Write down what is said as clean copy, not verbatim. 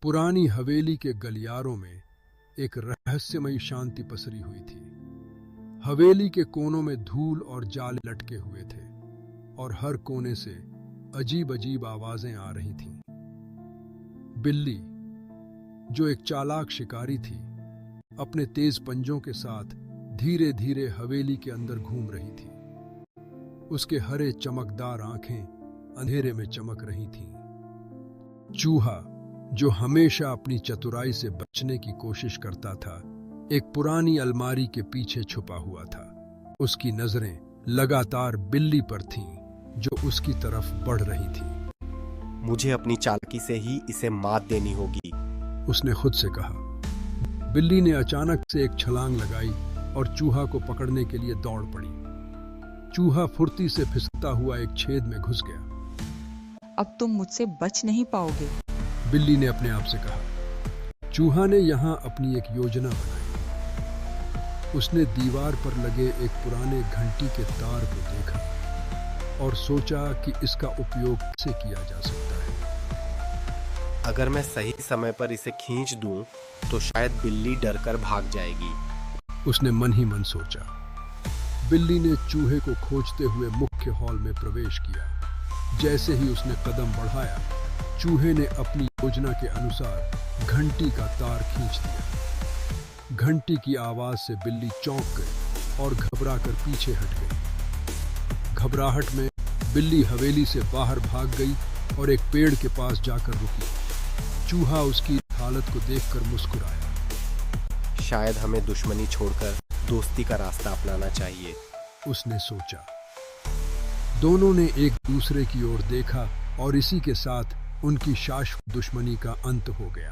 पुरानी हवेली के गलियारों में एक रहस्यमयी शांति पसरी हुई थी। हवेली के कोनों में धूल और जाले लटके हुए थे और हर कोने से अजीब अजीब आवाजें आ रही थीं। बिल्ली, जो एक चालाक शिकारी थी, अपने तेज पंजों के साथ धीरे धीरे हवेली के अंदर घूम रही थी। उसके हरे चमकदार आंखें अंधेरे में चमक रही थीं। चूहा, जो हमेशा अपनी चतुराई से बचने की कोशिश करता था, एक पुरानी अलमारी के पीछे छुपा हुआ था। उसकी नजरें लगातार बिल्ली पर थीं, जो उसकी तरफ बढ़ रही थी। मुझे अपनी चालाकी से ही इसे मात देनी होगी, उसने खुद से कहा। बिल्ली ने अचानक से एक छलांग लगाई और चूहा को पकड़ने के लिए दौड़ पड़ी। चूहा फुर्ती से फिसलता हुआ एक छेद में घुस गया। अब तुम मुझसे बच नहीं पाओगे, बिल्ली ने अपने आप से कहा। चूहा ने यहाँ अपनी एक योजना बनाई। उसने दीवार पर लगे एक पुराने घंटी के तार को देखा और सोचा कि इसका उपयोग कैसे किया जा सकता है। अगर मैं सही समय पर इसे खींच दूं, तो शायद बिल्ली डरकर भाग जाएगी, उसने मन ही मन सोचा। बिल्ली ने चूहे को खोजते हुए मुख्य हॉल में प्रवेश किया। जैसे ही उसने कदम बढ़ाया, चूहे ने अपनी योजना के अनुसार घंटी का तार खींच दिया। घंटी की आवाज से बिल्ली चौंक गई और घबराकर पीछे हट गई। घबराहट में बिल्ली हवेली से बाहर भाग गई और एक पेड़ के पास जाकर रुकी। चूहा उसकी हालत को देखकर मुस्कुराया। शायद हमें दुश्मनी छोड़कर दोस्ती का रास्ता अपनाना चाहिए, उसने सोचा। दोनों ने एक दूसरे की ओर देखा और इसी के साथ उनकी शाश्वत दुश्मनी का अंत हो गया।